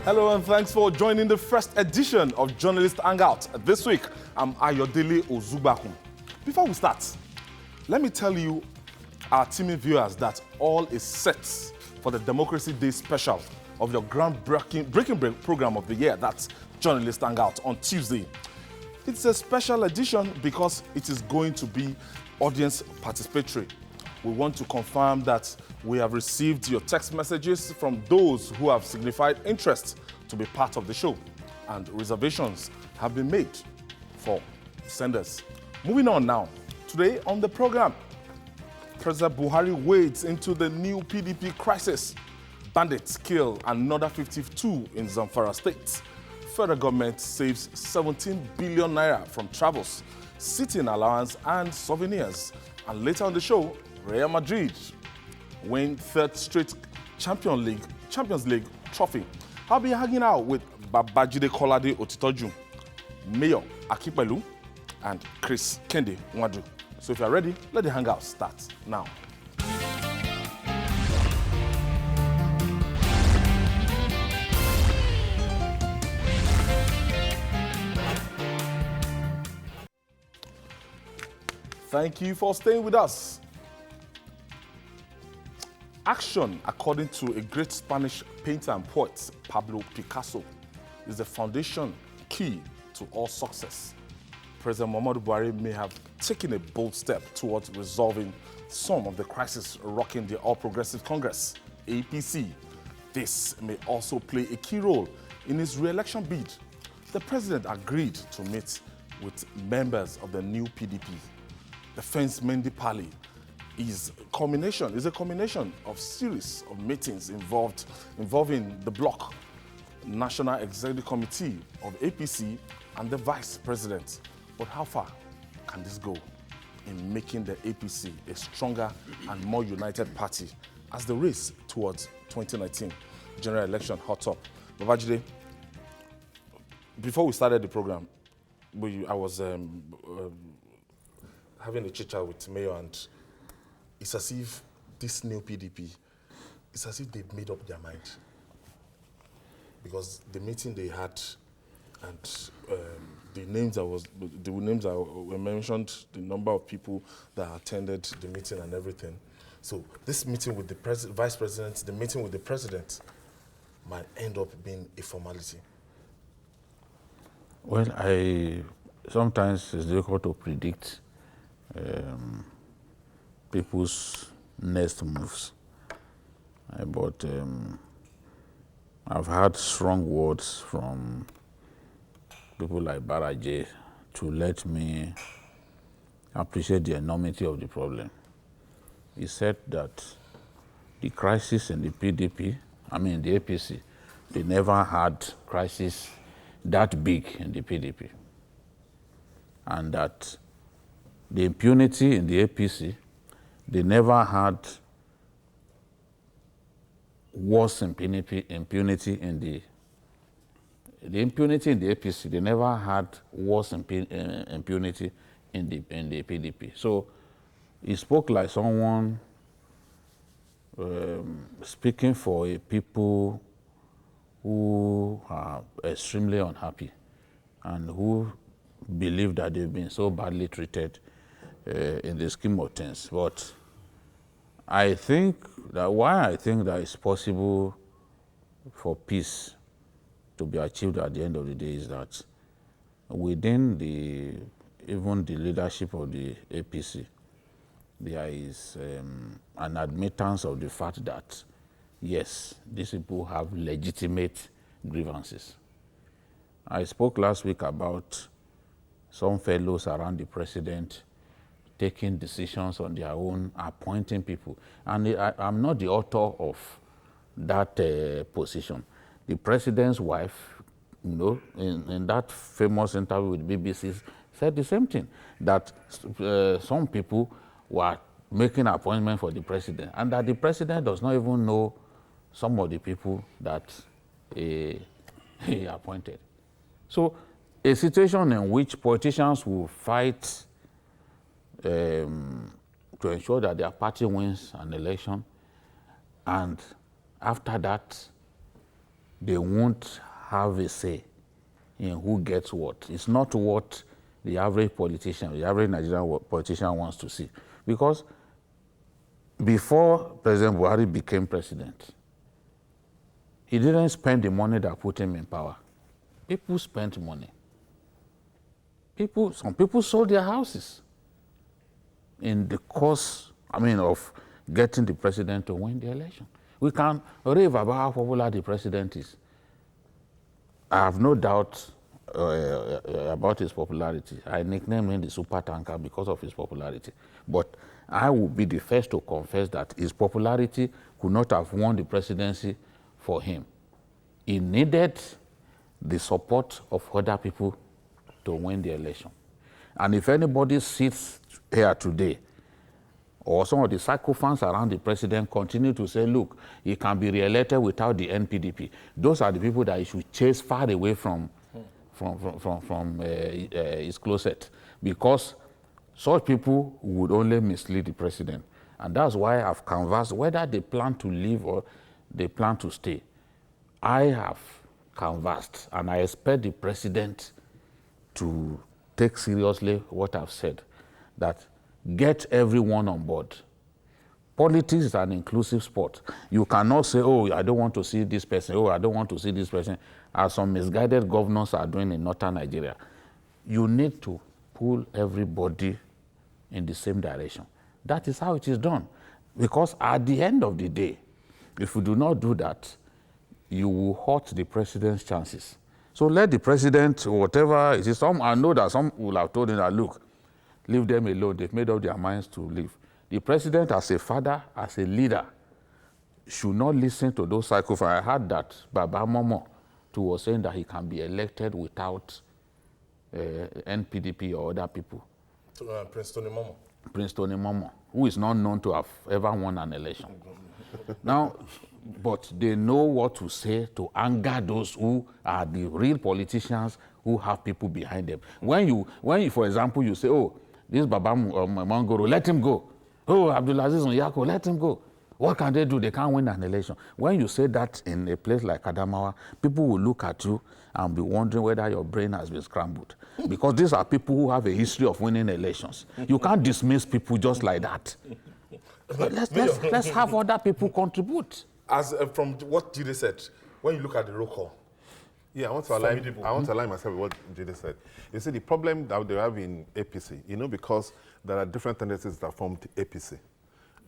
Hello and thanks for joining the first edition of Journalist Hangout. This week, I'm Ayodele Osinbajo. Before we start, let me tell you, our teaming viewers, that all is set for the Democracy Day special of your groundbreaking program of the year, that's Journalist Hangout, on Tuesday. It's a special edition because it is going to be audience participatory. We want to confirm that we have received your text messages from those who have signified interest to be part of the show, and reservations have been made for senders. Moving on now, today on the program, President Buhari wades into the new PDP crisis. Bandits kill another 52 in Zamfara State. Federal government saves 17 billion naira from travels, sitting allowance and souvenirs. And later on the show, Real Madrid win third straight Champions League trophy. I'll be hanging out with Babajide Kolade Otitoju, Mayor Akipelu, and Chris Kende Nwadu. So if you're ready, let the hangout start now. Thank you for staying with us. Action, according to a great Spanish painter and poet, Pablo Picasso, is the foundation key to all success. President Muhammadu Buhari may have taken a bold step towards resolving some of the crises rocking the All Progressive Congress, APC. This may also play a key role in his re-election bid. The president agreed to meet with members of the new PDP. The Fence Mendi Pali is a combination of series of meetings involving the bloc, National Executive Committee of APC, and the Vice President. But how far can this go in making the APC a stronger and more united party as the race towards 2019 general election hot up? Babajide, before we started the program, I was having a chit-chat with Mayor, and it's as if this new PDP, it's as if they've made up their mind. Because the meeting they had and the names that were mentioned, the number of people that attended the meeting and everything. So this meeting with the Vice President, the meeting with the President might end up being a formality. Well, sometimes it's difficult to predict people's next moves. But I've had strong words from people like Baraje to let me appreciate the enormity of the problem. He said that the crisis in the PDP, the APC, they never had crisis that big in the PDP. And that the impunity in the APC, they never had worse impunity in the impunity in the APC. They never had worse impunity in the PDP. So he spoke like someone speaking for a people who are extremely unhappy and who believe that they've been so badly treated in the scheme of things. But I think that it's possible for peace to be achieved at the end of the day is that within even the leadership of the APC, there is an admittance of the fact that, yes, these people have legitimate grievances. I spoke last week about some fellows around the president taking decisions on their own, appointing people. And I'm not the author of that position. The president's wife, in that famous interview with BBC, said the same thing, that some people were making appointments for the president, and that the president does not even know some of the people that he appointed. So a situation in which politicians will fight to ensure that their party wins an election, and after that, they won't have a say in who gets what. It's not what the average politician, the average Nigerian politician wants to see. Because before President Buhari became president, he didn't spend the money that put him in power. People spent money. Some people sold their houses in the course, of getting the president to win the election. We can rave about how popular the president is. I have no doubt about his popularity. I nicknamed him the super tanker because of his popularity. But I will be the first to confess that his popularity could not have won the presidency for him. He needed the support of other people to win the election. And if anybody sits here today, or some of the sycophants around the president continue to say, look, he can be re-elected without the nPDP, those are the people that he should chase far away from his closet, because such people would only mislead the president. And that's why I've canvassed whether they plan to leave or they plan to stay. I have canvassed, and I expect the president to take seriously what I've said, that get everyone on board. Politics is an inclusive sport. You cannot say, oh, I don't want to see this person, oh, I don't want to see this person, as some misguided governors are doing in northern Nigeria. You need to pull everybody in the same direction. That is how it is done. Because at the end of the day, if you do not do that, you will hurt the president's chances. So let the president, whatever it is, I know that some will have told him that, look, leave them alone. They've made up their minds to leave. The president, as a father, as a leader, should not listen to those psychopaths. I heard that Baba Momo too was saying that he can be elected without nPDP or other people. Prince Tony Momo. Prince Tony Momo, who is not known to have ever won an election. Now, but they know what to say to anger those who are the real politicians who have people behind them. When you, for example, you say, oh, this Baba Mangoro, let him go. Oh, Abdulaziz Onyako, let him go. What can they do? They can't win an election. When you say that in a place like Adamawa, people will look at you and be wondering whether your brain has been scrambled. Because these are people who have a history of winning elections. You can't dismiss people just like that. Let's have other people contribute. As from what Jide said, when you look at the roll call, yeah, I want to align myself with what Jide said. You see, the problem that they have in APC, because there are different tendencies that formed APC.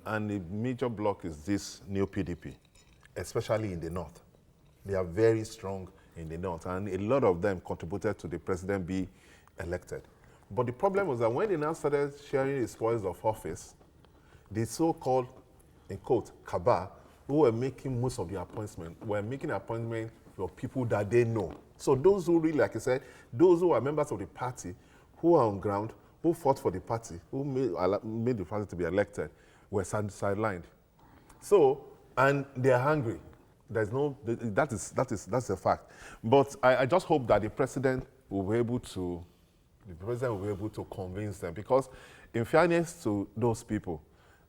And the major block is this new PDP, especially in the north. They are very strong in the north, and a lot of them contributed to the president be elected. But the problem was that when they now started sharing the spoils of office, the so-called, in quote, cabal, who were making most of the appointments, were making appointments for people that they know. So those who really, like I said, those who are members of the party, who are on ground, who fought for the party, who made the party to be elected, were sidelined. So, and they're hungry. There's no, that's a fact. But I just hope that the president will be able to convince them, because in fairness to those people,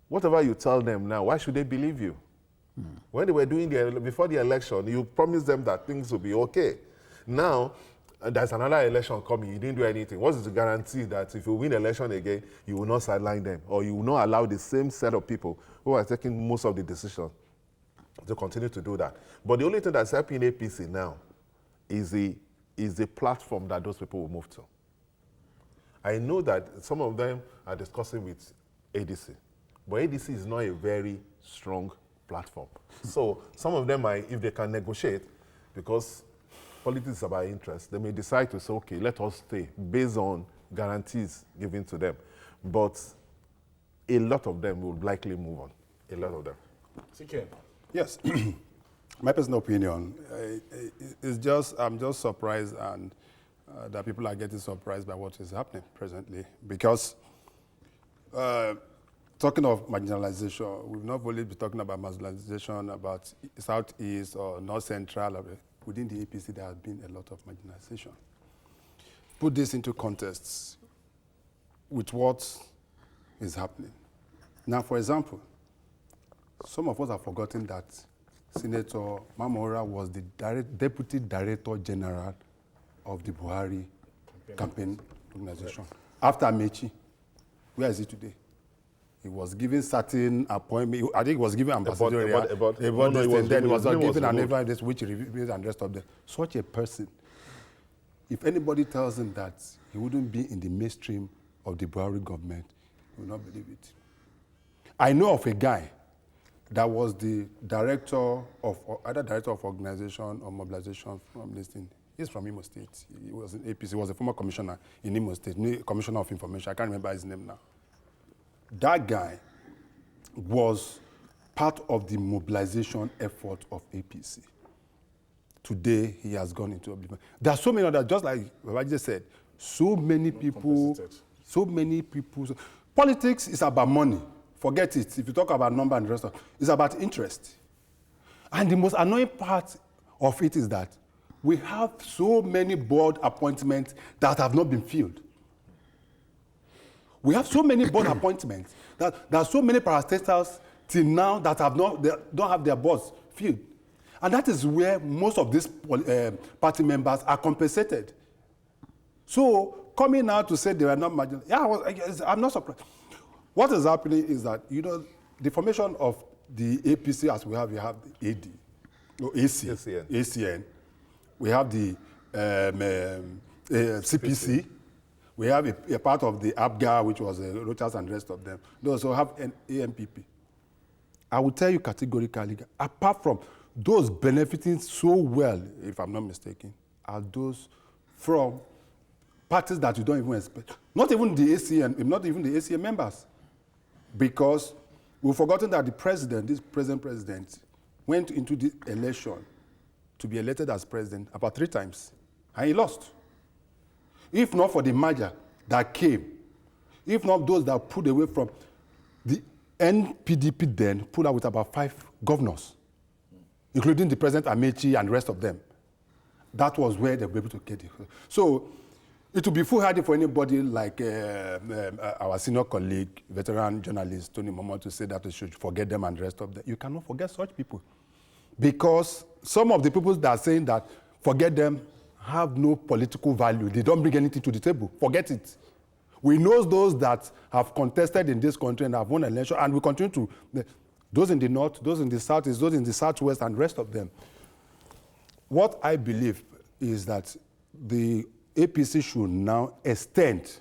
whatever you tell them now, why should they believe you? When they were doing before the election, you promised them that things will be okay. Now, there's another election coming, you didn't do anything. What is the guarantee that if you win the election again, you will not sideline them, or you will not allow the same set of people who are taking most of the decisions to continue to do that? But the only thing that's helping APC now is the platform that those people will move to. I know that some of them are discussing with ADC, but ADC is not a very strong platform. So some of them might, if they can negotiate, because politics is about interest, they may decide to say, okay, let us stay based on guarantees given to them. But a lot of them will likely move on. A lot of them. CK. Yes. My personal opinion is I'm just surprised, and that people are getting surprised by what is happening presently. Because talking of marginalization, we've not only been talking about marginalization about Southeast or North Central. Within the APC, there has been a lot of marginalization. Put this into context with what is happening. Now, for example, some of us have forgotten that Senator Mamora was the Deputy Director General of the Buhari campaign organization. After Amechi, where is he today? He was given certain appointment. I think he was given ambassador about then he was given an evidence which reveals and rest of them. Such a person, if anybody tells him that he wouldn't be in the mainstream of the Buhari government, he will not believe it. I know of a guy that was the director of either director of organization or mobilization from this thing. He's from Imo State. He was in APC. He was a former commissioner in Imo State, commissioner of information. I can't remember his name now. That guy was part of the mobilization effort of APC. Today, he has gone into oblivion. There are so many others, just like Babaji said, so many people. Politics is about money. Forget it. If you talk about number and the rest of it, it's about interest. And the most annoying part of it is that we have so many board appointments that have not been filled. We have so many board appointments that there are so many parastatals till now that don't have their boards filled. And that is where most of these party members are compensated. So coming out to say they were not marginal, I'm not surprised. What is happening is that, the formation of the APC as we have the AD, no, ACN. We have the CPC. We have a part of the ABGA, which was Rochas and the rest of them. They also have an AMPP. I will tell you categorically, apart from those benefiting so well, if I'm not mistaken, are those from parties that you don't even expect. Not even the ACN members. Because we've forgotten that this present president, went into the election to be elected as president about 3 times, and he lost. If not for the merger that came, if not those that pulled away from the nPDP then, pulled out with about 5 governors, including the President Amechi and the rest of them. That was where they were able to get it. So it would be foolhardy for anybody like our senior colleague, veteran journalist, Tony Momo, to say that we should forget them and the rest of them. You cannot forget such people. Because some of the people that are saying that forget them have no political value. They don't bring anything to the table. Forget it. We know those that have contested in this country and have won an election, and we continue to, those in the north, those in the southeast, those in the southwest, and the rest of them. What I believe is that the APC should now extend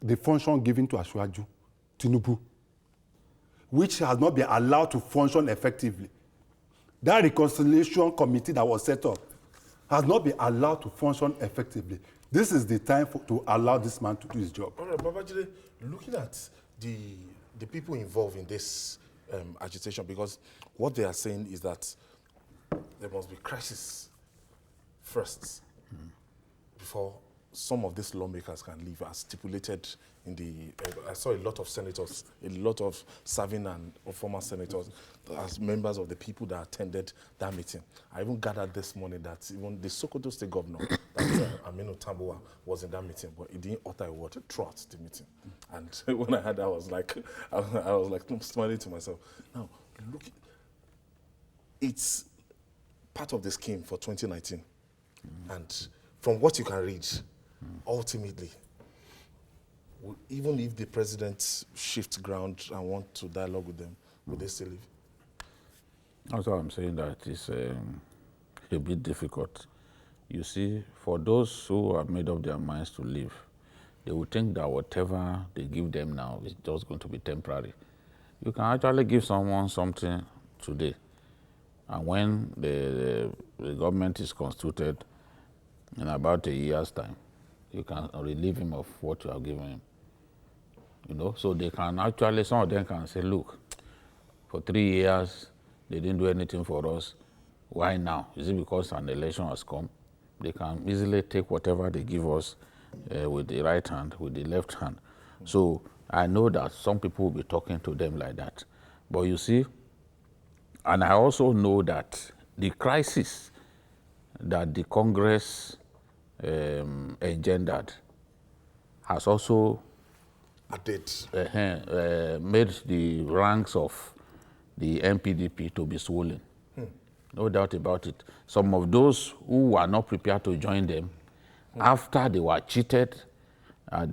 the function given to Asiwaju Tinubu, which has not been allowed to function effectively. That reconciliation committee that was set up has not been allowed to function effectively. This is the time to allow this man to do his job. All right, Babajide, looking at the people involved in this agitation, because what they are saying is that there must be crisis first before some of these lawmakers can leave, as stipulated in the, I saw a lot of senators, a lot of serving and former senators as members of the people that attended that meeting. I even gathered this morning that even the Sokoto State Governor, that Aminu Tambuwa, was in that meeting, but he didn't utter a word throughout the meeting. And when I heard that, I was like smiling to myself. Now, look, it's part of the scheme for 2019. And from what you can read, ultimately, even if the president shifts ground and want to dialogue with them, would they still leave? That's why I'm saying that it's a bit difficult. You see, for those who have made up their minds to leave, they will think that whatever they give them now is just going to be temporary. You can actually give someone something today, and when the government is constituted in about a year's time, you can relieve him of what you have given him. So they can actually, some of them can say, look, for 3 years, they didn't do anything for us. Why now? Is it because an election has come? They can easily take whatever they give us with the right hand, with the left hand. So I know that some people will be talking to them like that. But you see, and I also know that the crisis that the Congress engendered has also made the ranks of the nPDP to be swollen. No doubt about it. Some of those who were not prepared to join them, after they were cheated at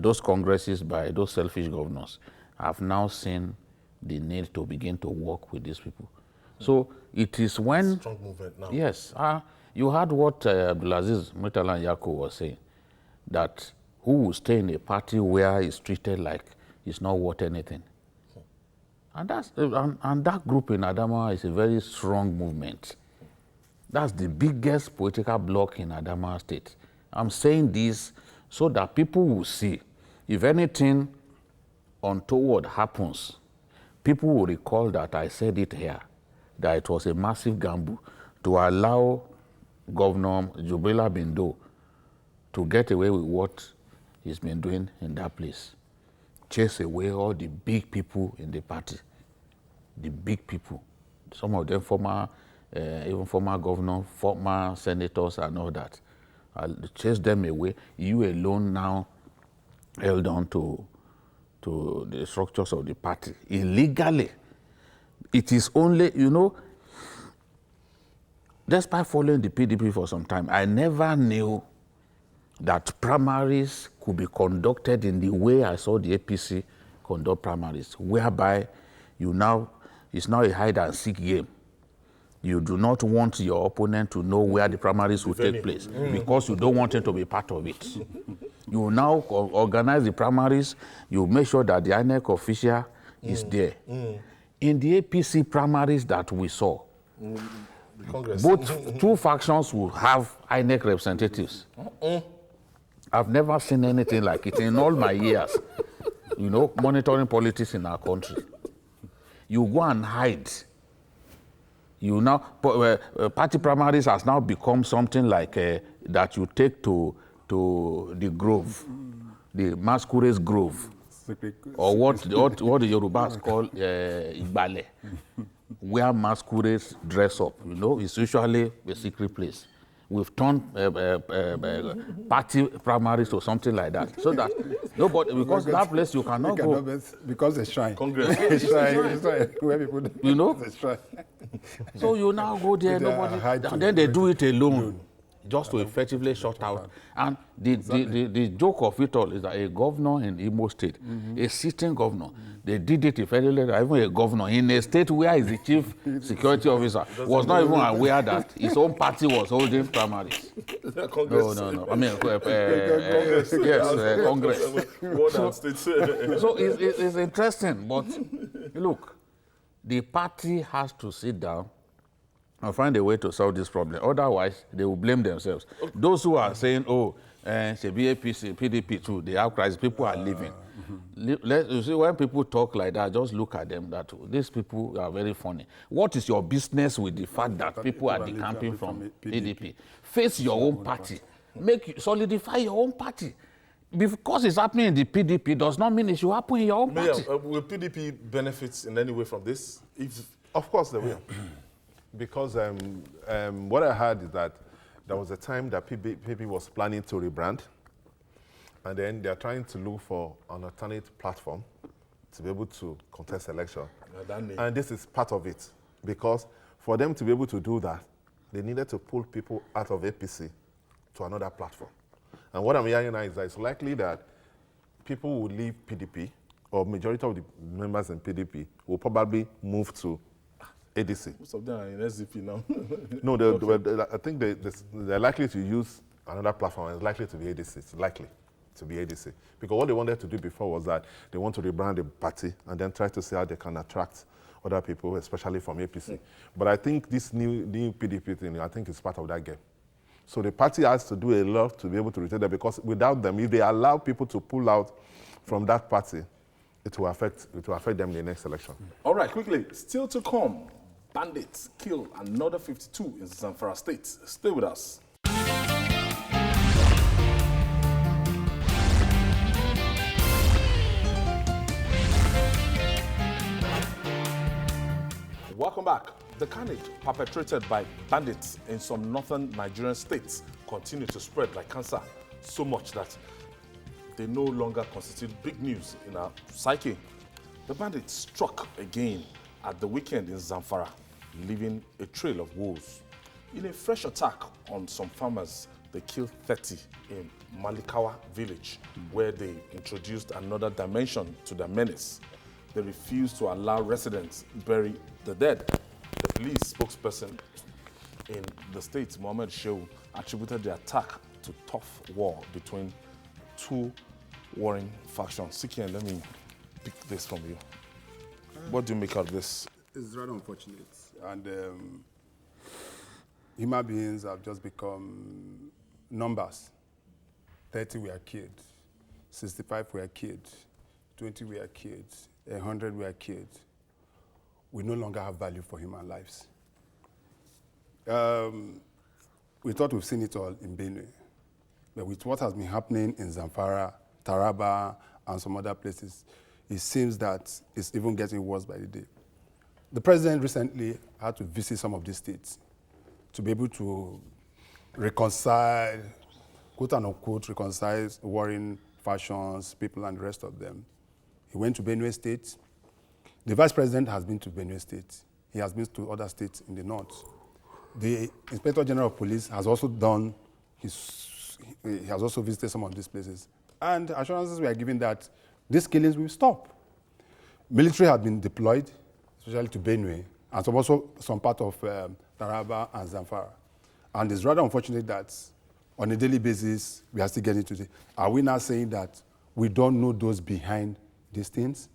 those congresses by those selfish governors, have now seen the need to begin to work with these people. So it is when... Strong movement now. Yes. You heard what Abdulaziz Murtala Yako was saying, that who will stay in a party where he's treated like he's not worth anything. And that group in Adamawa is a very strong movement. That's the biggest political bloc in Adamawa State. I'm saying this so that people will see, if anything untoward happens, people will recall that I said it here, that it was a massive gamble to allow Governor Jubrila Bindo to get away with what he's been doing in that place. Chase away all the big people in the party. The big people. Some of them even former governors, former senators and all that. Chase them away. You alone now held on to the structures of the party illegally. It is only, despite following the PDP for some time, I never knew that primaries could be conducted in the way I saw the APC conduct primaries, whereby it's now a hide and seek game. You do not want your opponent to know where the primaries will take place because you don't want him to be part of it. You now organize the primaries, you make sure that the INEC official is there. In the APC primaries that we saw, both two factions will have INEC representatives. I've never seen anything like it in all my years, monitoring politics in our country. You go and hide. Party primaries has now become something like that you take to the grove, the masquerade grove, or what the Yorubas call Igbale, where masquerades dress up. It's usually a secret place. We've turned party primaries to something like that, so that nobody, because that place you cannot go. Because the shrine. Congress. It's shrine where people, the shrine. So you now go there, nobody, and then they do it alone, just to effectively shut out. And the joke of it all is that a governor in Imo State, a sitting governor, they did it effectively, even a governor in a state where he's the chief security officer, was not even aware that his own party was holding primaries. Congress. No. I mean, Congress. Yes, Congress. So it's interesting, but look, the party has to sit down and find a way to solve this problem. Otherwise, they will blame themselves. Those who are saying, APC, PDP too, they have crisis, people are leaving. You see, when people talk like that, just look at them, that these people are very funny. What is your business with the fact that people are decamping from PDP? Face your own party. Solidify your own party. Because it's happening in the PDP does not mean it should happen in your own party. Will PDP benefit in any way from this? Of course they will. Because what I heard is that there was a time that PDP was planning to rebrand, and then they're trying to look for an alternate platform to be able to contest election. And this is part of it, because for them to be able to do that, they needed to pull people out of APC to another platform. And what I'm hearing now is that it's likely that people will leave PDP, or majority of the members in PDP will probably move to ADC. Most of them are in SDP now. No, I think they're likely to use another platform, and it's likely to be ADC. It's likely to be ADC. Because what they wanted to do before was that they want to rebrand the party and then try to see how they can attract other people, especially from APC. But I think this new PDP thing, I think it's part of that game. So the party has to do a lot to be able to retain them, because without them, if they allow people to pull out from that party, it will affect them in the next election. All right, quickly, still to come. Bandits kill another 52 in Zamfara State. Stay with us. Welcome back. The carnage perpetrated by bandits in some northern Nigerian states continue to spread like cancer, so much that they no longer constitute big news in our psyche. The bandits struck again at the weekend in Zamfara. leaving a trail of woes. In a fresh attack on some farmers, they killed 30 in Malikawa village, where they introduced another dimension to their menace. They refused to allow residents bury the dead. The police spokesperson in the state, Mohammed Shehu, attributed the attack to tough war between two warring factions. Sikian, let me pick this from you. What do you make of this? It's rather unfortunate. And human beings have just become numbers. 30 were killed, 65 were killed, 20 were killed, 100 were killed. We no longer have value for human lives. We thought we've seen it all in Benue. But with what has been happening in Zamfara, Taraba, and some other places, it seems that it's even getting worse by the day. The president recently had to visit some of these states to be able to reconcile, quote unquote, reconcile warring factions, people, and the rest of them. He went to Benue State. The vice president has been to Benue State. He has been to other states in the north. The Inspector General of Police has also he has also visited some of these places. And assurances were given that these killings will stop. Military had been deployed, especially to Benue, and also some part of Taraba and Zamfara. And it's rather unfortunate that on a daily basis, we are still getting to the, are we now saying that we don't know those behind these things?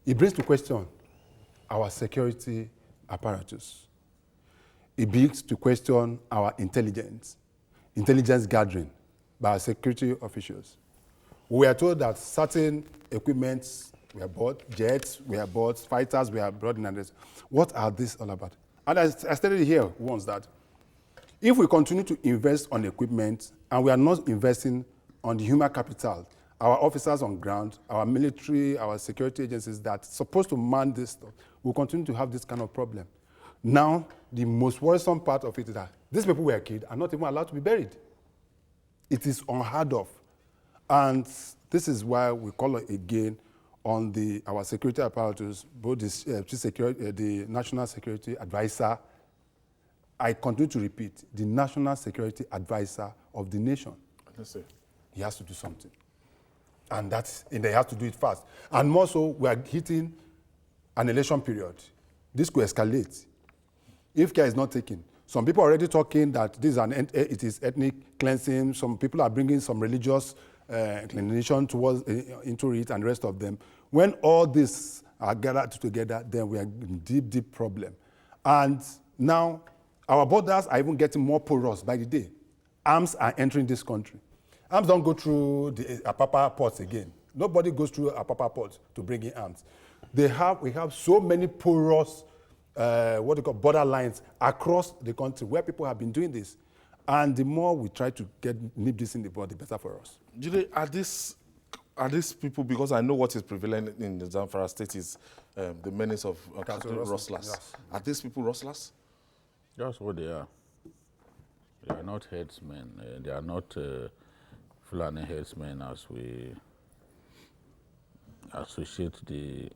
It brings to question our security apparatus. It brings to question our intelligence gathering by our security officials. We are told that certain equipments were bought, jets were bought, fighters were brought in. And what are these all about? And I stated here once that if we continue to invest on equipment and we are not investing on the human capital, our officers on ground, our military, our security agencies that are supposed to man this stuff, we'll continue to have this kind of problem. Now, the most worrisome part of it is that these people who were killed are not even allowed to be buried. It is unheard of. And this is why we call it again on our security apparatus, both the National Security Advisor. I continue to repeat, the National Security Advisor of the nation. He has to do something. And they have to do it fast. And more so, we are hitting an election period. This could escalate if care is not taken. Some people are already talking that it is ethnic cleansing. Some people are bringing some religious inclination into it and the rest of them. When all this are gathered together, then we are in deep, deep problem. And now our borders are even getting more porous by the day. Arms are entering this country. Arms don't go through the Apapa ports again. Nobody goes through Apapa ports to bring in arms. We have so many porous border lines across the country where people have been doing this. And the more we try to nip this in the bud, the better for us. Jide, are these people, because I know what is prevalent in the Zamfara state is the menace of rustlers. Yes. Are these people rustlers? That's what they are. They are not headsmen. They are not Fulani headsmen as we associate the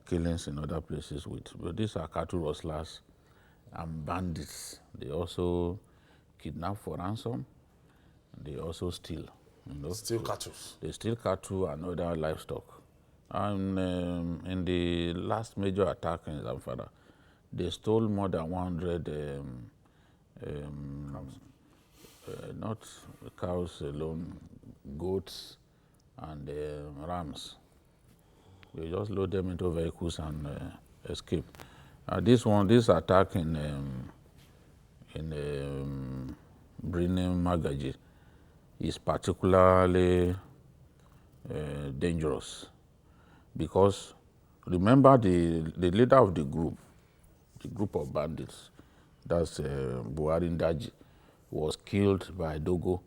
killings in other places with. But these are cattle rustlers and bandits. They also kidnap for ransom. They also steal. Steal cattle. They steal cattle and other livestock. And in the last major attack in Zamfara, they stole more than 100 not cows alone, goats and rams. They just load them into vehicles and escape. This attack in Birnin Magaji is particularly dangerous because remember the leader of the group of bandits, that's Buhari Ndaji, was killed by Dogo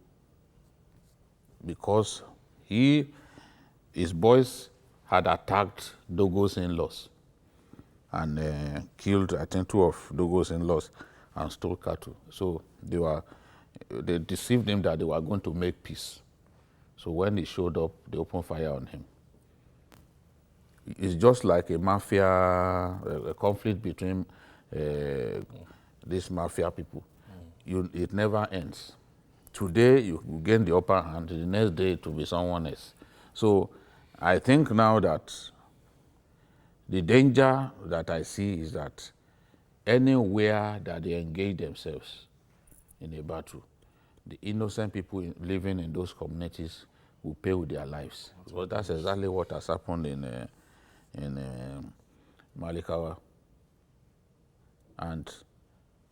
because his boys had attacked Dogo's in-laws and killed, I think, 2 of Dogo's in-laws and stole cattle. So they deceived him that they were going to make peace. So when he showed up, they opened fire on him. it's just like a mafia, a conflict between these mafia people. It never ends. Today, you gain the upper hand, the next day it will be someone else. So I think now that the danger that I see is that anywhere that they engage themselves in a battle, the innocent people living in those communities will pay with their lives. Well, that's exactly what has happened in Malikawa. And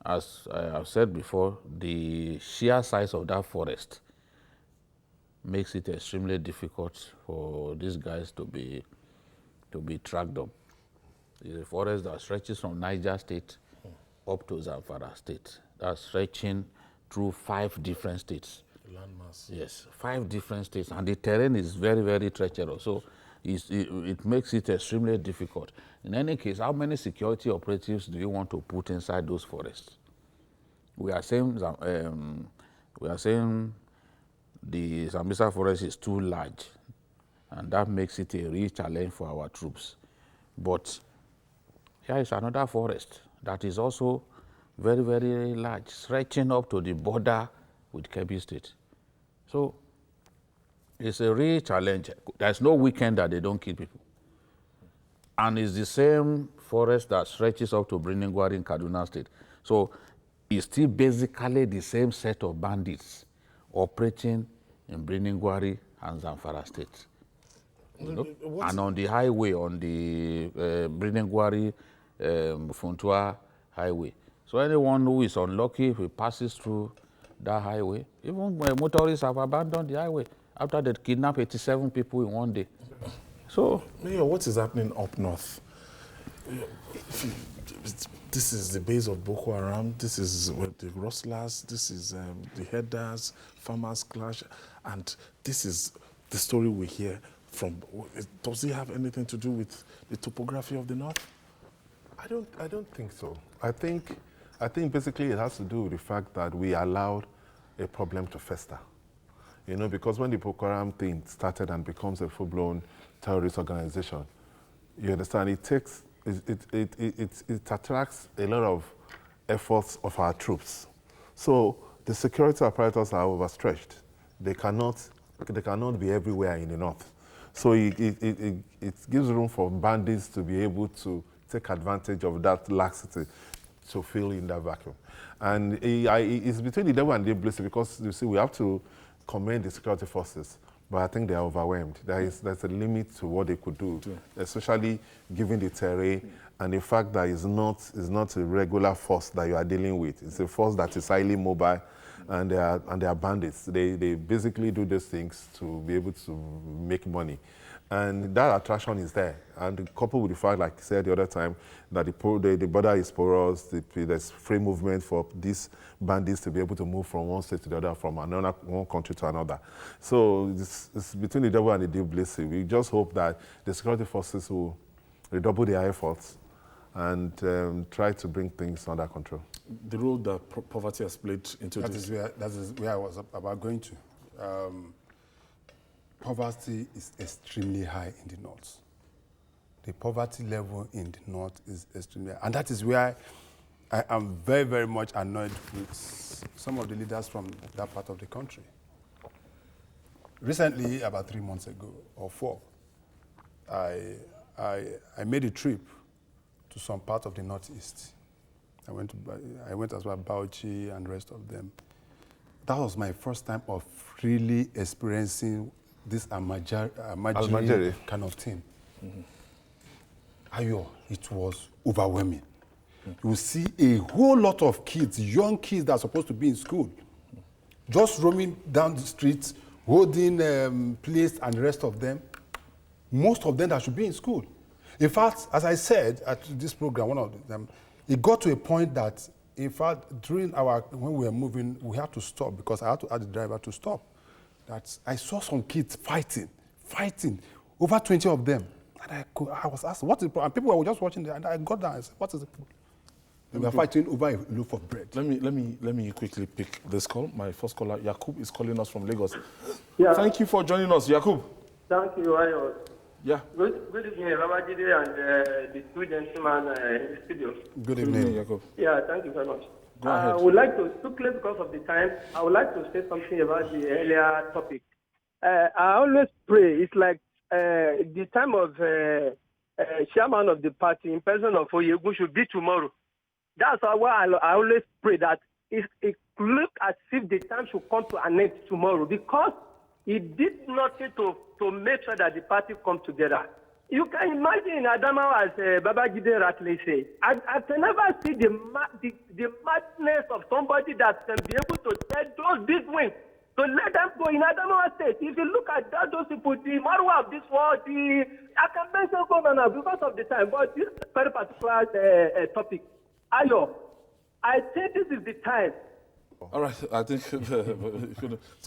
as I have said before, the sheer size of that forest makes it extremely difficult for these guys to be tracked up. It's a forest that stretches from Niger State up to Zamfara State. That's stretching through 5 different states. Landmass. Yes, 5 different states, and the terrain is very, very treacherous. So it makes it extremely difficult. In any case, how many security operatives do you want to put inside those forests? We are saying the Sambisa forest is too large, and that makes it a real challenge for our troops. But here is another forest that is also very, very large, stretching up to the border with Kebbi State. So it's a real challenge. There's no weekend that they don't kill people. And it's the same forest that stretches up to Briningwari in Kaduna State. So it's still basically the same set of bandits operating in Briningwari and Zamfara State. You know? And on the highway, on the Briningwari Funtua highway. So anyone who is unlucky, if he passes through that highway, even motorists have abandoned the highway after they kidnapped 87 people in one day. So, Mayor, what is happening up north? This is the base of Boko Haram, this is the rustlers, this is the headers, farmers clash, and this is the story we hear from. Does it have anything to do with the topography of the north? I don't think so. I think basically it has to do with the fact that we allowed a problem to fester. You know, because when the Boko Haram thing started and becomes a full-blown terrorist organization, you understand, it attracts a lot of efforts of our troops. So the security apparatus are overstretched. They cannot be everywhere in the north. So it gives room for bandits to be able to take advantage of that laxity to fill in that vacuum. And it's between the devil and the bliss, because you see, we have to commend the security forces, but I think they are overwhelmed. There's a limit to what they could do, especially given the terrain and the fact that it's not a regular force that you are dealing with. It's a force that is highly mobile, and they are bandits. They basically do these things to be able to make money. And that attraction is there. And coupled with the fact, like I said the other time, that the border is porous, there's free movement for these bandits to be able to move from one state to the other, from one country to another. So it's between the devil and the deep blessing. We just hope that the security forces will redouble their efforts and try to bring things under control. The role that poverty has played into That this. is where I was about going to. Poverty is extremely high in the north. The poverty level in the north is extremely high. And that is where I am very, very much annoyed with some of the leaders from that part of the country. Recently, about 3 months ago, or 4, I made a trip to some part of the northeast. I went as well, Bauchi and the rest of them. That was my first time of really experiencing this Almajiri kind of thing. Ayo, it was overwhelming. You see a whole lot of kids, young kids that are supposed to be in school, just roaming down the streets, holding plates and the rest of them. Most of them that should be in school. In fact, as I said at this program, one of them, it got to a point that, in fact, when we were moving, we had to stop because I had to ask the driver to stop. That I saw some kids fighting, over 20 of them. And I was asked, what is the problem? And people were just watching and I got down and said, what is the problem? They were fighting over a loaf of bread. Let me quickly pick this call. My first caller, Yakub, is calling us from Lagos. Yeah. Thank you for joining us, Yakub. Thank you, Ayo. Yeah. Good evening, Babajide and the two gentlemen in the studio. Good evening. Jacob. Yeah, thank you very much. Go ahead. I would like to, quickly because of the time, I would like to say something about the earlier topic. I always pray, it's like the time of chairman of the party in person of Oyegun should be tomorrow. That's why I always pray that it looks as if the time should come to an end tomorrow, because he did nothing to make sure that the party come together. You can imagine Adama, as Babajide rightly said, I can never see the madness of somebody that can be able to tell those big wings to let them go in Adamawa State. If you look at those people, the Marwa of this world, I can mention governor because of the time, but this very particular topic, Ayo, I think this is the time. All right, I think so.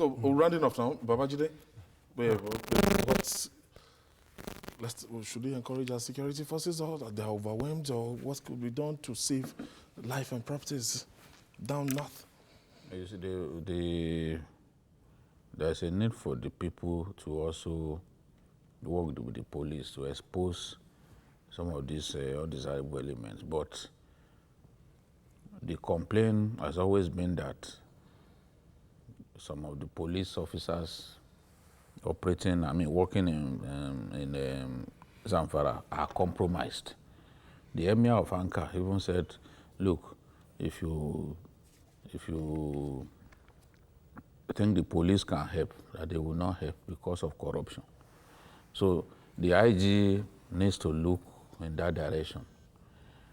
We're rounding off now, Babajide. Should we encourage our security forces, or they're overwhelmed, or what could be done to save life and properties down north? You see, there's a need for the people to also work with the police to expose some of these undesirable elements. But the complaint has always been that some of the police officers working in Zamfara are compromised. The Emir of Anka even said, look, if you think the police can help, that they will not help because of corruption. So the IG needs to look in that direction.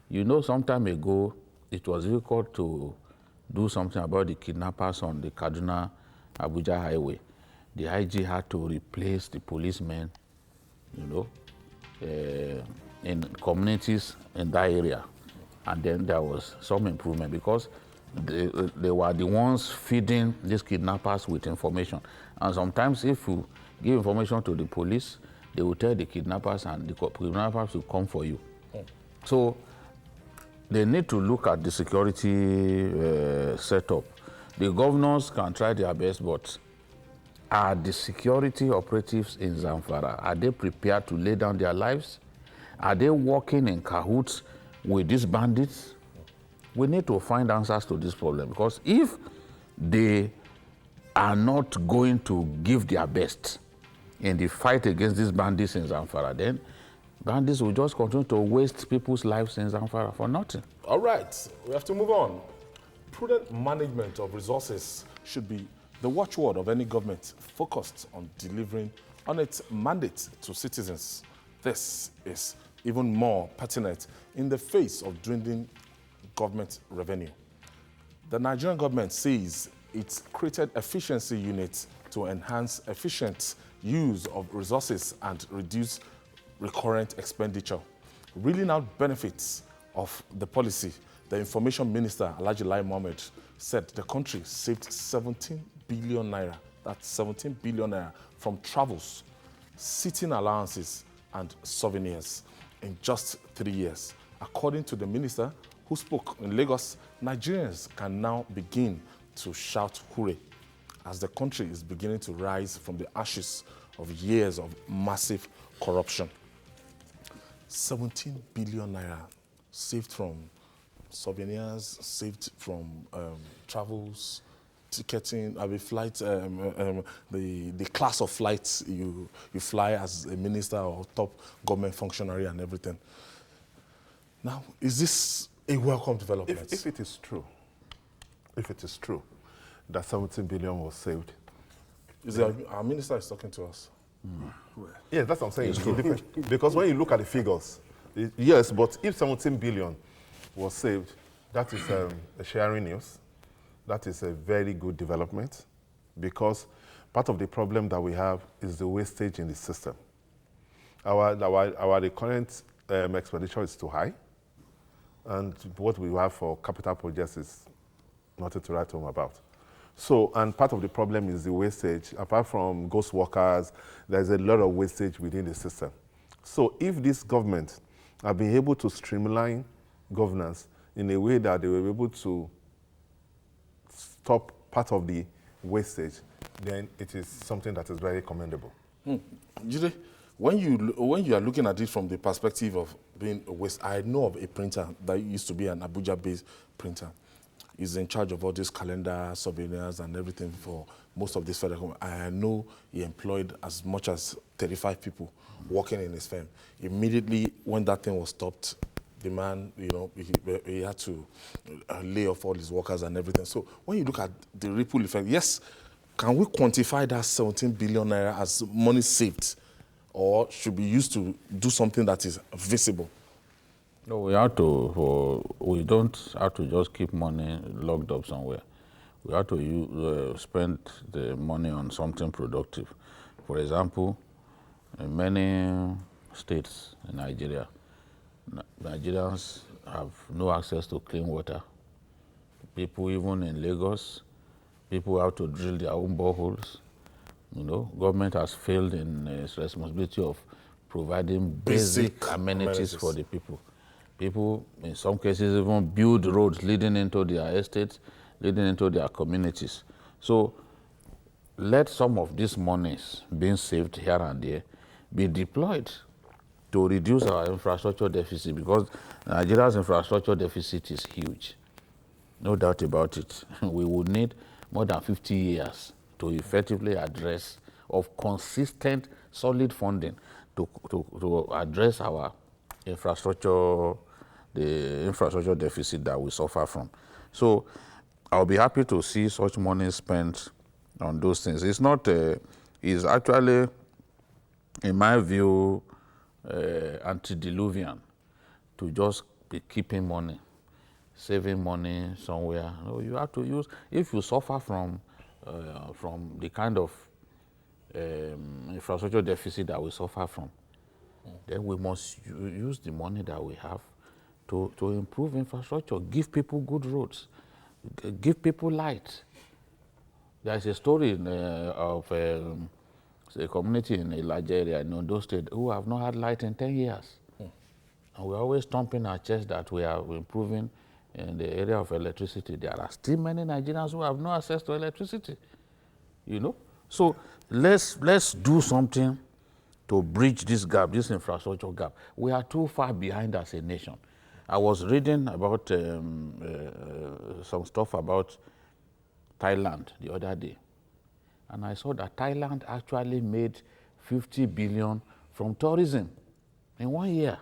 You know, some time ago, it was difficult to do something about the kidnappers on the Kaduna-Abuja highway. The IG had to replace the policemen, in communities in that area. And then there was some improvement because they were the ones feeding these kidnappers with information. And sometimes if you give information to the police, they will tell the kidnappers and the kidnappers will come for you. So they need to look at the security setup. The governors can try their best, but are the security operatives in Zamfara, are they prepared to lay down their lives? Are they working in cahoots with these bandits? We need to find answers to this problem, because if they are not going to give their best in the fight against these bandits in Zamfara, then bandits will just continue to waste people's lives in Zamfara for nothing. All right, we have to move on. Prudent management of resources should be the watchword of any government focused on delivering on its mandate to citizens. This is even more pertinent in the face of dwindling government revenue. The Nigerian government says it's created efficiency units to enhance efficient use of resources and reduce recurrent expenditure. Reeling out benefits of the policy, the Information Minister, Alhaji Lai Mohammed, said the country saved 17 billion naira, that's 17 billion naira, from travels, sitting allowances, and souvenirs in just 3 years. According to the minister, who spoke in Lagos, Nigerians can now begin to shout hooray as the country is beginning to rise from the ashes of years of massive corruption. 17 billion naira saved from souvenirs, saved from travels, ticketing, flight, the class of flights you fly as a minister or top government functionary and everything. Now, is this a welcome development? If it is true that 17 billion was saved. Our minister is talking to us. Yeah, that's what I'm saying. It's true. Because when you look at the figures, yes, but if 17 billion was saved, that is a sharing news. That is a very good development, because part of the problem that we have is the wastage in the system. Our recurrent expenditure is too high, and what we have for capital projects is nothing to write home about. So, and part of the problem is the wastage. Apart from ghost workers, there's a lot of wastage within the system. So if this government have been able to streamline governance in a way that they were able to stop part of the wastage, then it is something that is very commendable. Jide, when you are looking at it from the perspective of being a waste, I know of a printer that used to be an Abuja-based printer. He's in charge of all this calendar, surveillance, and everything for most of this federal government. I know he employed as much as 35 people working in his firm. Immediately, when that thing was stopped, the man, you know, he had to lay off all his workers and everything. So when you look at the ripple effect, yes, can we quantify that 17 billion naira as money saved, or should be used to do something that is visible? No, we don't have to just keep money locked up somewhere. We have to spend the money on something productive. For example, in many states in Nigeria, Nigerians have no access to clean water. People, even in Lagos, people have to drill their own boreholes. You know, government has failed in its responsibility of providing basic amenities for the people. People, in some cases, even build roads leading into their estates, leading into their communities. So let some of these monies being saved here and there be deployed to reduce our infrastructure deficit, because Nigeria's infrastructure deficit is huge. No doubt about it. We would need more than 50 years to effectively address, of consistent, solid funding to address our infrastructure, the infrastructure deficit that we suffer from. So I'll be happy to see such money spent on those things. It's not, it's actually, in my view, antediluvian to just be keeping money, saving money somewhere. No, you have to use, if you suffer from the kind of infrastructure deficit that we suffer from, then we must use the money that we have to improve infrastructure, give people good roads, give people light. There's a story of a community in a large area in Ondo State who have not had light in 10 years. And we're always thumping our chest that we are improving in the area of electricity. There are still many Nigerians who have no access to electricity, you know? So let's do something to bridge this gap, this infrastructure gap. We are too far behind as a nation. I was reading about some stuff about Thailand the other day, and I saw that Thailand actually made 50 billion from tourism in 1 year.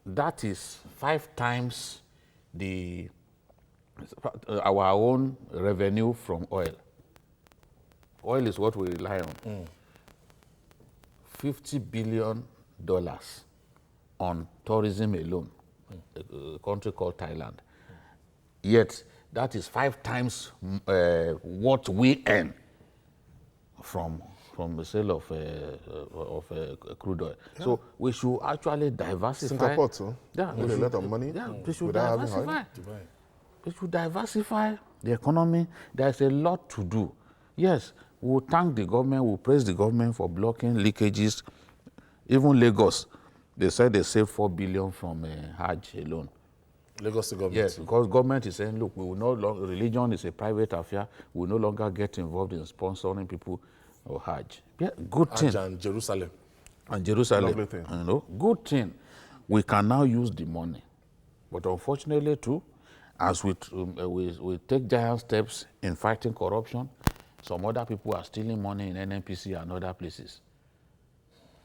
That is 5 times our own revenue from oil. Oil is what we rely on. $50 billion on tourism alone, a country called Thailand. Yet, that is 5 times what we earn from the sale of crude oil. Yeah. So we should actually diversify. Singapore too. Yeah, we should, a lot of money. Yeah, we should diversify. We should diversify the economy. There's a lot to do. Yes, we'll thank the government, we'll praise the government for blocking leakages. Even Lagos, they said they saved 4 billion from Hajj alone. Lagos government. Yes, because government is saying, look, we will no longer, religion is a private affair. We will no longer get involved in sponsoring people or Hajj. Yeah, good thing. Hajj and Jerusalem. And Jerusalem. Lovely thing. You know, good thing. We can now use the money. But unfortunately too, as we take giant steps in fighting corruption, some other people are stealing money in NNPC and other places.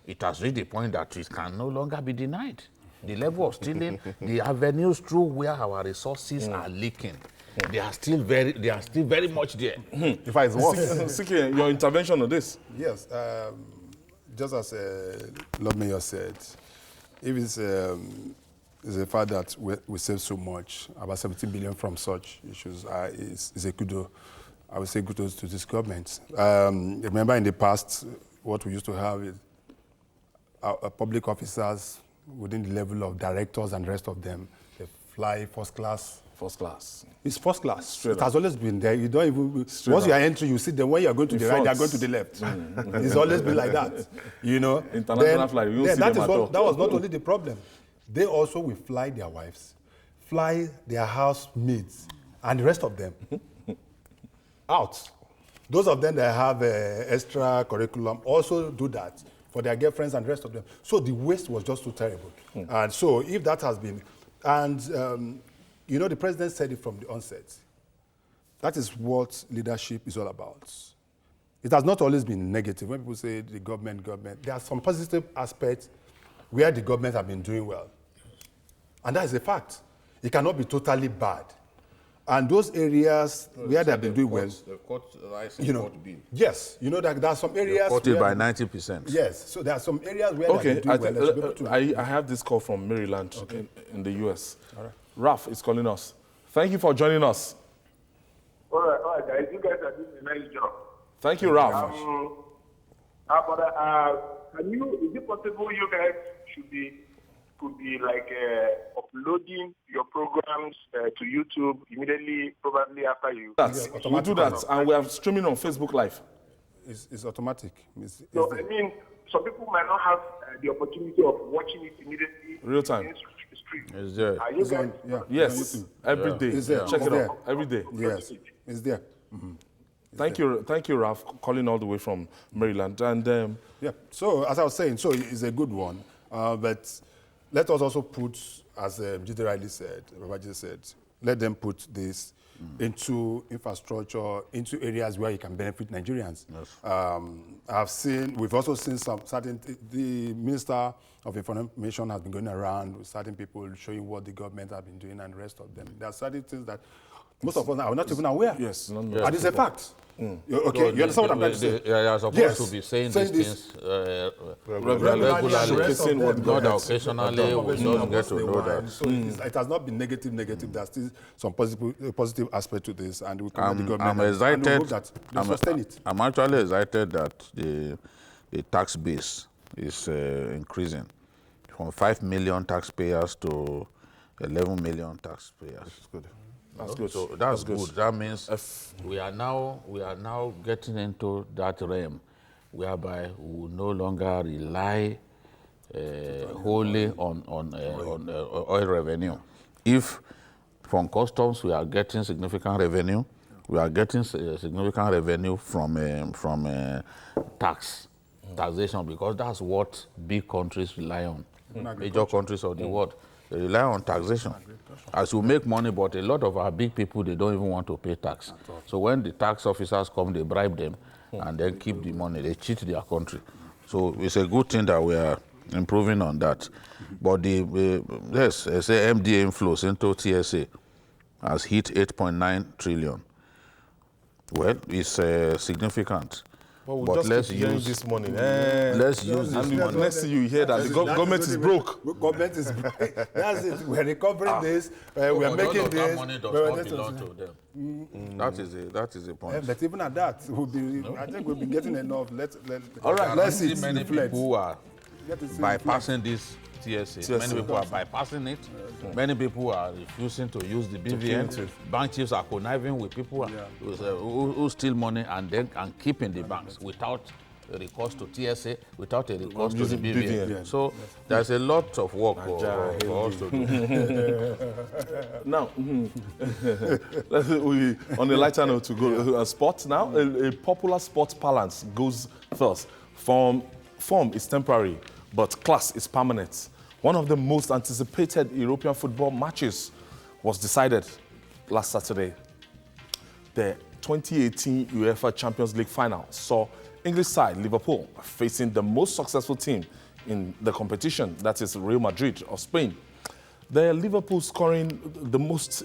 It has reached the point that it can no longer be denied. The level of stealing, the avenues through where our resources are leaking, they are still very much there. In fact, it's worse. Siki, your intervention on this? Yes, just as Lord Mayor said, if it's a fact that we save so much, about 17 billion from such issues, is a kudos. I would say kudos to this government. Remember in the past, what we used to have is our public officers within the level of directors and the rest of them, they fly first class. First class. It's first class. Straight it has always been there. You don't even, once you are entering, you see them. When you are going to the right, they are going to the left. It's always been like that. You know. International flight, you don't see them at all. That was not only the problem. They also will fly their wives, fly their housemates, and the rest of them out. Those of them that have extra curriculum also do that. for their girlfriends and the rest of them. So the waste was just too terrible. And so if that has been, and you know, the president said it from the onset. That is what leadership is all about. It has not always been negative. When people say the government, there are some positive aspects where the government have been doing well. And that is a fact. It cannot be totally bad. And those areas where they have been doing well, The court you know, court bill. yes, you know that there are some areas Quoted where by 90%. yes, so there are some areas where Okay, they have been doing well. They should be able to- I have this call from Maryland in the US. Ralph is calling us. Thank you for joining us. All right, guys. You guys are doing a nice job. Thank you, Ralph. Is it possible you guys could be like uploading your programs to YouTube immediately, probably after you? We'll do that, and we are streaming on Facebook Live. It's automatic. So, I mean, some people might not have the opportunity of watching it immediately. Real time. in stream. Is there? Are you guys? Yes, every day. It's there. Check It's it there. out every day. Yes, it's there. Thank you, Ralph, calling all the way from Maryland. And Yeah. So as I was saying, so it's a good one, but let us also put, as Jide rightly said, Babaji said, let them put this into infrastructure, into areas where it can benefit Nigerians. Yes. We've also seen the Minister of Information has been going around with certain people showing what the government have been doing and the rest of them. There are certain things that most of us are not even aware. yes, And it's a fact. Okay, you understand what I'm trying to say? They are supposed to be saying these things regularly. showcasing what Not occasionally, we don't get to know that. So it has not been negative. There's still some positive aspect to this, and we commend the government. I'm and we excited. hope that they sustain it. I'm actually excited that the tax base is increasing from 5 million taxpayers to 11 million taxpayers. That's good. That's good. So that's good. That means we are now getting into that realm whereby we will no longer rely wholly on oil revenue. If from customs we are getting significant revenue, we are getting significant revenue from taxation, because that's what big countries rely on. Major countries of the world, they rely on taxation. As we make money, but a lot of our big people, they don't even want to pay tax. So when the tax officers come, they bribe them and then keep the money. They cheat their country. So it's a good thing that we are improving on that. But say MDA inflows into TSA has hit 8.9 trillion. Well, it's significant. But let's use this money. Let's use this money. Next thing you hear that the government is broke. Government is broke. That's it. We're recovering this. We are making this. That money does not belong to them. That is the point. Yeah, but even at that, I think we'll be getting enough. All right. Let's see Many people who are bypassing this TSA. Many people are bypassing it. Many people are refusing to use the BVN. Bank chiefs are conniving with people who steal money and keep in the banks without a recourse to TSA, without a recourse to the BVN. So there's a lot of work for us to do. Now, on a lighter note, to go sports now. A popular sports balance goes first. Form is temporary, but class is permanent. One of the most anticipated European football matches was decided last Saturday. The 2018 UEFA Champions League final saw English side Liverpool facing the most successful team in the competition, that is Real Madrid of Spain. The Liverpool scoring the most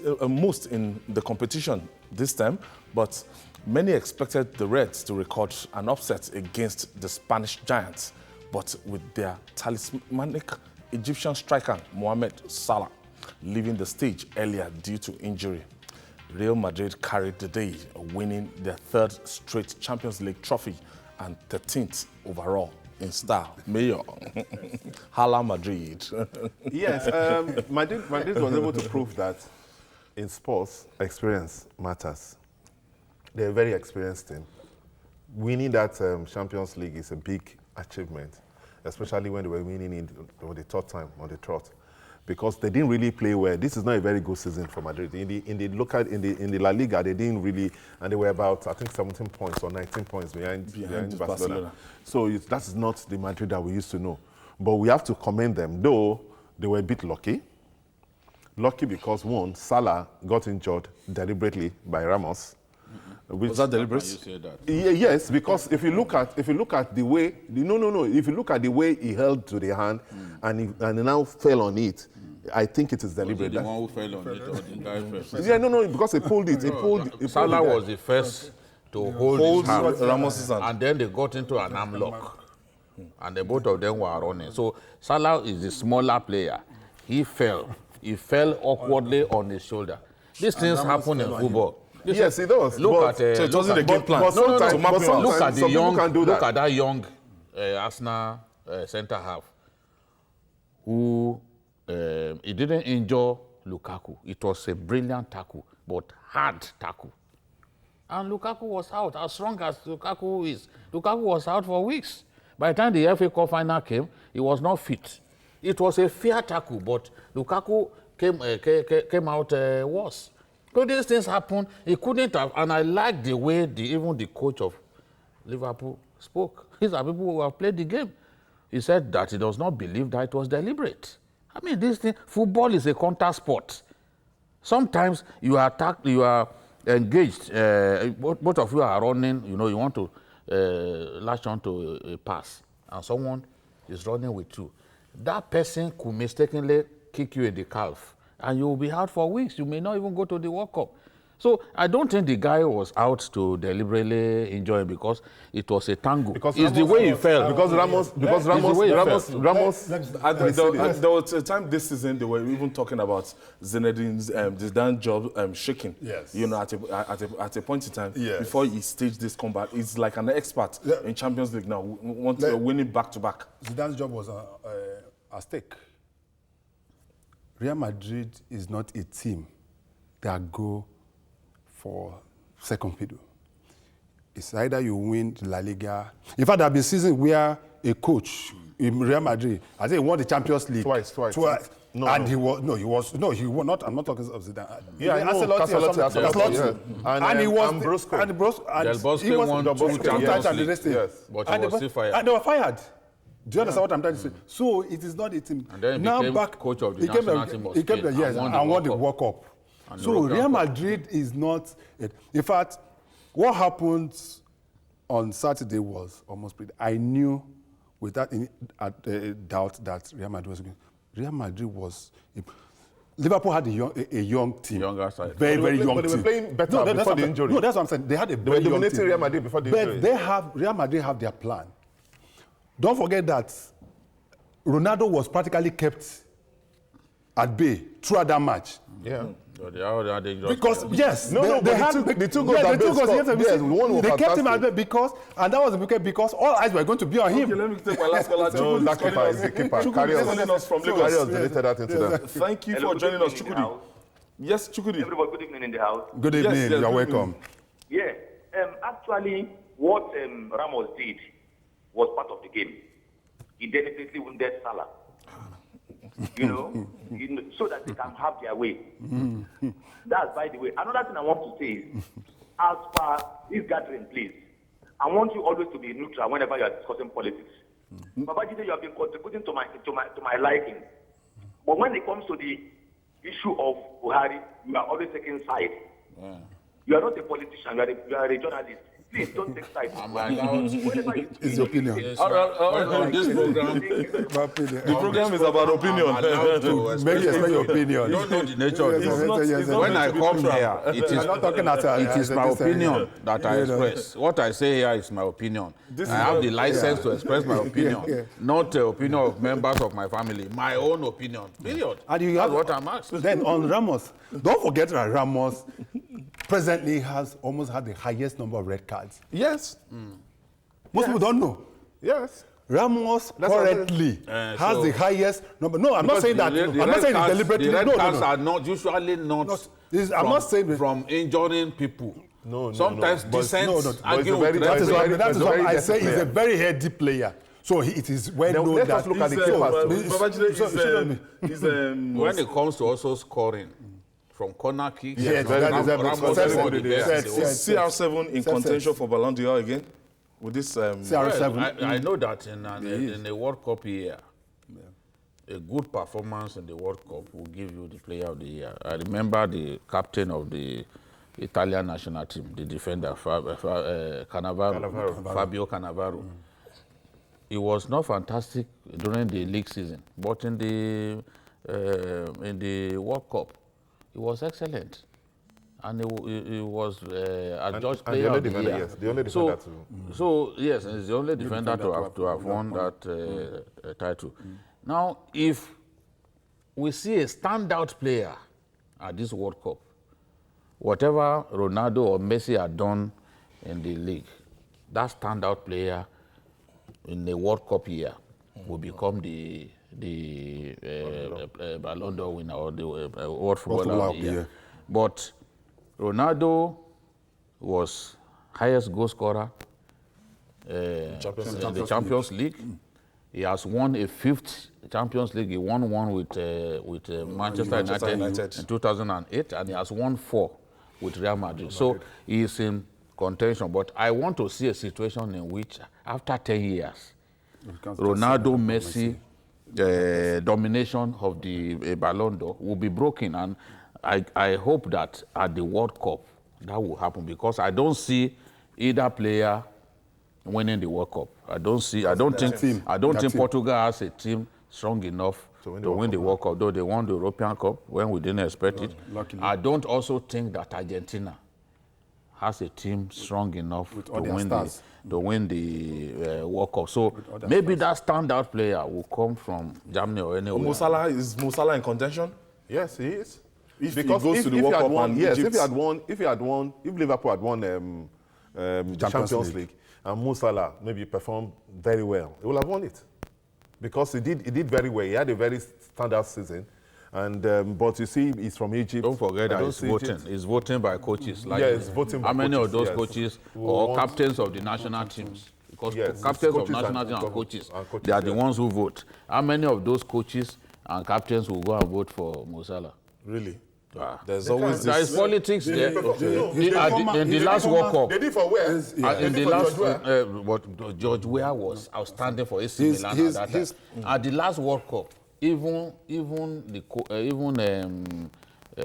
in the competition this time, but many expected the Reds to record an upset against the Spanish giants, but with their talismanic Egyptian striker Mohamed Salah leaving the stage earlier due to injury. Real Madrid carried the day, winning their third straight Champions League trophy and 13th overall in style. Mayor, Hala Madrid. Yes, Madrid was able to prove that in sports, experience matters. They're a very experienced team. Winning that Champions League is a big achievement, especially when they were winning it for the third time on the trot. because they didn't really play well. This is not a very good season for Madrid. In the La Liga, they didn't really, and they were about, I think, 17 points or 19 points behind Barcelona. So that is not the Madrid that we used to know. But we have to commend them, though they were a bit lucky. Lucky because, one, Salah got injured deliberately by Ramos. Was that deliberate? Yes, because if you look at the way if you look at the way he held to the hand and he now fell on it, I think it is deliberate. Was he the one who fell on it, or the guy first? Yeah, no, because he pulled it. Salah was the first to hold his hand, Ramos's hand, and then they got into an arm lock, and the both of them were running. So Salah is the smaller player. He fell awkwardly on his shoulder. These things happen in football. Yes, it does. So it wasn't a game plan. Look at that young Arsenal centre half who he didn't injure Lukaku. It was a brilliant tackle, but hard tackle. And Lukaku was out. As strong as Lukaku is, Lukaku was out for weeks. By the time the FA Cup final came, he was not fit. It was a fair tackle, but Lukaku came out worse. So these things happen. He couldn't have, and I like the way even the coach of Liverpool spoke. These are people who have played the game. He said that he does not believe that it was deliberate. I mean, this thing, football is a contact sport. Sometimes you are attacked, you are engaged. Both of you are running. You want to latch on to a pass, and someone is running with you. That person could mistakenly kick you in the calf, and you will be out for weeks. You may not even go to the World Cup. So I don't think the guy was out to deliberately enjoy it, because it was a tango. It's the way he fell. Because Ramos. There was a time this season they were even talking about Zinedine's Zidane job shaking. Yes. At a point in time, before he staged this comeback, he's like an expert in Champions League now, winning back to back. Zidane's job was at stake. Real Madrid is not a team that go for second fiddle. It's either you win the La Liga. In fact, there have been seasons where a coach in Real Madrid, I think he won the Champions League twice. He won not. I'm not talking of Zidane. Yeah, I know. Ancelotti. And he was Del Bosque won 2 Champions League, but he was still fired. And they were fired. Do you understand what I'm trying to say? So it is not a team. And then he became coach of the national team of Spain and won the World Cup. So Real Madrid is not. In fact, what happened on Saturday was almost pretty. I knew without any doubt that Real Madrid was going. Real Madrid was. Liverpool had a young team. Younger side. Very young team. But they were playing better before the injury. No, that's what I'm saying. They had a very young team. Real Madrid before the injury. But Real Madrid have their plan. Don't forget that Ronaldo was practically kept at bay throughout that match. Yeah. Because the two goals they kept him at bay and that was because all eyes were going to be on him. Okay, let me take my last caller. No, that keeper is the keeper. Carry us from Lagos. Deleted that into them. Thank you for joining us, Chukudi. Yes, Chukudi. Everybody, good evening in the house. Good evening. You're welcome. Yeah. Actually, what Ramos did was part of the game. He deliberately wounded Salah. So that they can have their way. That's by the way. Another thing I want to say is, as far this gathering, please, I want you always to be neutral whenever you are discussing politics. Babajide, you have been contributing to my liking. But when it comes to the issue of Buhari, you are always taking side. Yeah. You are not a politician, you are a journalist. Please don't take sides. It's your opinion. This program, the program is about opinion. Make your opinion. You don't know the nature of it. When I come here, it is my opinion that I express. What I say here is my opinion. I have the license to express my opinion, not the opinion of members of my family. My own opinion. Period. That's what I'm asking. Then on Ramos, don't forget that Ramos presently has almost had the highest number of red cards. Yes. Most people don't know. Yes. Ramos currently has the highest number. No, I'm not saying that. I'm not saying it's deliberately. The red cards are not usually I'm not saying from injuring people. No. Sometimes dissent. That is what I say. He's a very heady player. So it is well known let that us look at the keepers. When it comes to also scoring from corner kicks, Yes, Ramos that's scored the best. CR7 in contention for Ballon d'Or again with this. CR7. I know that in a World Cup year, a good performance in the World Cup will give you the player of the year. I remember the captain of the Italian national team, the defender, Fabio Cannavaro. He was not fantastic during the league season, but in the World Cup, he was excellent. And he was adjudged player of the year. Yes, the only defender So yes, he's the only defender to have won that title. Now, if we see a standout player at this World Cup, whatever Ronaldo or Messi had done in the league, that standout player in the World Cup year will become the Ballon d'Or winner or the World Footballer of the Year. But Ronaldo was highest goal scorer in the Champions League. He has won a 5th Champions League. He won one with Manchester United in 2008, and he has won 4 with Real Madrid. So he is in contention. But I want to see a situation in which, after 10 years, Ronaldo, Messi, domination of the Ballon d'Or will be broken. And I hope that at the World Cup, that will happen, because I don't see either player winning the World Cup. I don't think Portugal has a team strong enough to win the World Cup, though they won the European Cup when we didn't expect it. Luckily. I don't also think that Argentina has a team strong enough to win the World Cup. So maybe that standout player will come from Germany or anywhere. Is Mo Salah in contention? Yes, he is. If he goes to the World Cup and Egypt. if Liverpool had won the Champions League and Mo Salah maybe performed very well, he will have won it, because he did very well. He had a very standout season, and but you see, he's from Egypt. Don't forget that he's voting. He's voting by coaches. Like, it's voting by how many coaches, of those coaches or captains of the national teams? Because captains of national teams and coaches, they are the ones who vote. How many of those coaches and captains will go and vote for Mo Salah? Really? There's always there is politics there. In the last World Cup, They did for where? in the last, but George Weah was outstanding for AC Milan at that time. At the last World Cup, even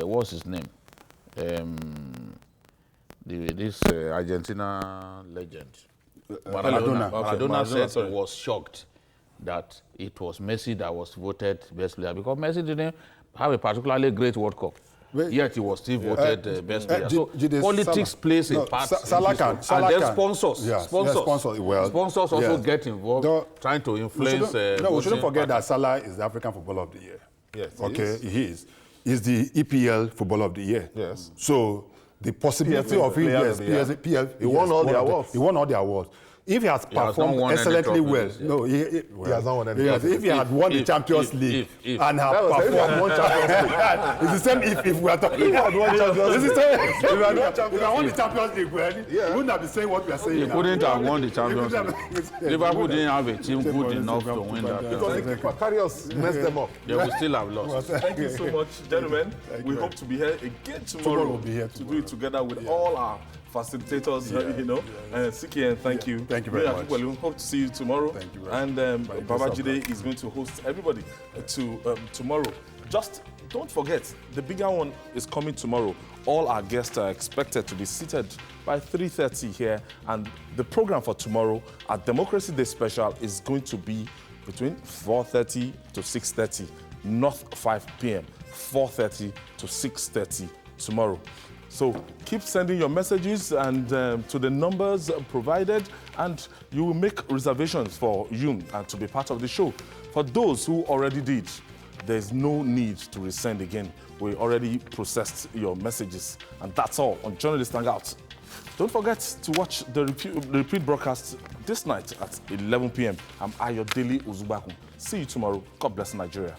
what's his name? This Argentina legend, Maradona said he was shocked that it was Messi that was voted best player, because Messi didn't have a particularly great World Cup. Yet he was still voted best player. So politics plays a part. And then sponsors. Sponsors also get involved, trying to influence. We shouldn't forget that Salah is the African Footballer of the Year. Yes, he is. He's the EPL Footballer of the Year. Yes. So the possibility of him, he won all the awards. He won all the awards. If he has performed excellently well, he has not won any if he had won the Champions League and had performed, it's the same if we are talking. If he had won Champions League, if he had won the Champions League, well, he wouldn't have been saying what we are saying. He couldn't have won the Champions League. Liverpool didn't have a team good enough to win that. Because the Carriers messed them up. They will still have lost. Thank you so much, gentlemen. We hope to be here again tomorrow. We'll be here to do it together with all our facilitators, Siki, and thank you. Thank you very much. We hope to see you tomorrow. Thank you very much. And Babajide is going to host everybody to tomorrow. Just don't forget, the bigger one is coming tomorrow. All our guests are expected to be seated by 3:30 here. And the program for tomorrow, our Democracy Day Special, is going to be between 4:30 to 6:30, not 5 p.m., 4:30 to 6:30 tomorrow. So keep sending your messages and to the numbers provided, and you will make reservations for you and to be part of the show. For those who already did, there's no need to resend again. We already processed your messages, and that's all on Journalist Hangout. Don't forget to watch the repeat broadcast this night at 11 p.m. I'm Ayodele Osinbajo. See you tomorrow. God bless Nigeria.